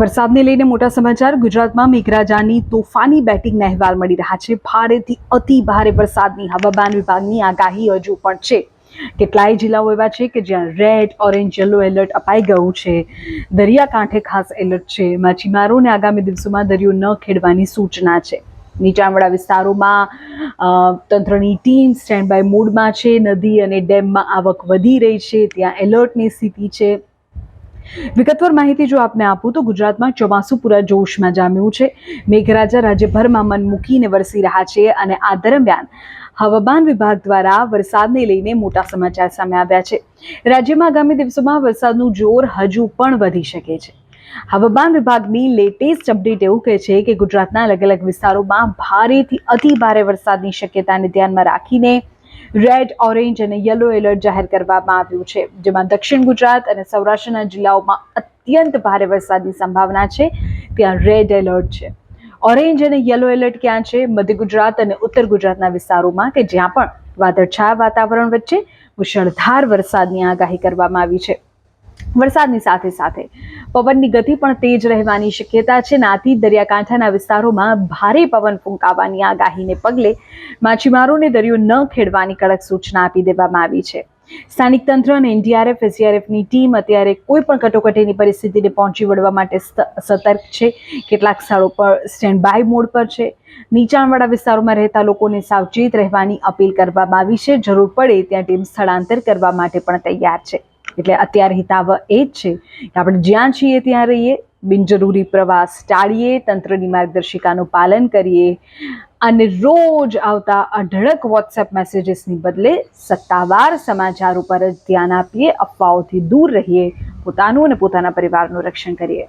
વરસાદને લઈને મોટા સમાચાર. ગુજરાતમાં મેઘરાજાની તોફાની બેટિંગના અહેવાલ મળી રહ્યા છે. ભારેથી અતિ ભારે વરસાદની હવામાન વિભાગની આગાહી હજુ પણ છે. કેટલાય જિલ્લાઓ એવા છે કે જ્યાં રેડ, ઓરેન્જ, યલો એલર્ટ અપાઈ ગયું છે. દરિયાકાંઠે ખાસ એલર્ટ છે. માછીમારોને આગામી દિવસોમાં દરિયો ન ખેડવાની સૂચના છે. નીચાણવાળા વિસ્તારોમાં તંત્રની ટીમ સ્ટેન્ડ બાય મોડમાં છે. નદી અને ડેમમાં આવક વધી રહી છે. ત્યાં એલર્ટની સ્થિતિ છે. વિગતવાર માહિતી જો આપને આપું તો ગુજરાતમાં ચોમાસું પૂરા જોશમાં જામ્યું છે. મેઘરાજા રાજ્યભરમાં મન મૂકીને વરસી રહ્યા છે અને આ દરમિયાન હવામાન વિભાગ દ્વારા વરસાદને લઈને મોટા સમાચાર સામે આવ્યા છે. રાજ્યમાં આગામી દિવસોમાં વરસાદનું જોર હજુ પણ વધી શકે છે. હવામાન વિભાગની લેટેસ્ટ અપડેટ એવું કહે છે કે ગુજરાતના અલગ અલગ વિસ્તારોમાં ભારેથી અતિ ભારે વરસાદની શક્યતાને ધ્યાનમાં રાખીને રેડ, ઓરેન્જ અને યલો એલર્ટ જાહેર કરવામાં આવ્યું છે, જેમાં દક્ષિણ ગુજરાત અને સૌરાષ્ટ્રના જિલ્લાઓમાં અત્યંત ભારે વરસાદની સંભાવના છે. ત્યાં રેડ એલર્ટ છે. ઓરેન્જ અને યલો એલર્ટ ક્યાં છે? મધ્ય ગુજરાત અને ઉત્તર ગુજરાતના વિસ્તારોમાં, કે જ્યાં પણ વાદળછાયા વાતાવરણ વચ્ચે મુશળધાર વરસાદની આગાહી કરવામાં આવી છે. વરસાદની સાથે સાથે પવનની ગતિ પણ તેજ રહેવાની શક્યતા છે. આથી દરિયાકાંઠાના વિસ્તારોમાં ભારે પવન ફૂંકાવાની આગાહીને પગલે માછીમારોને દરિયો ન ખેડવાની કડક સૂચના આપી દેવામાં આવી છે. સ્થાનિક તંત્ર અને એનડીઆરએફ, એસડીઆરએફની ટીમ અત્યારે કોઈ પણ કટોકટીની પરિસ્થિતિને પહોંચી વળવા માટે સતર્ક છે. કેટલાક સ્થળો પર સ્ટેન્ડ બાય મોડ પર છે. નીચાણવાળા વિસ્તારોમાં રહેતા લોકોને સાવચેત રહેવાની અપીલ કરવામાં આવી છે. જરૂર પડે ત્યાં ટીમ સ્થળાંતર કરવા માટે પણ તૈયાર છે. એટલે અત્યારે હિતાવહ એ જ છે કે આપણે જ્યાં છીએ ત્યાં રહીએ, બિનજરૂરી પ્રવાસ ટાળીએ, તંત્રની માર્ગદર્શિકાનું પાલન કરીએ અને રોજ આવતા અઢળક વોટ્સએપ મેસેજીસની બદલે સત્તાવાર સમાચાર ઉપર જ ધ્યાન આપીએ, અફવાઓથી દૂર રહીએ, પોતાનું અને પોતાના પરિવારનું રક્ષણ કરીએ.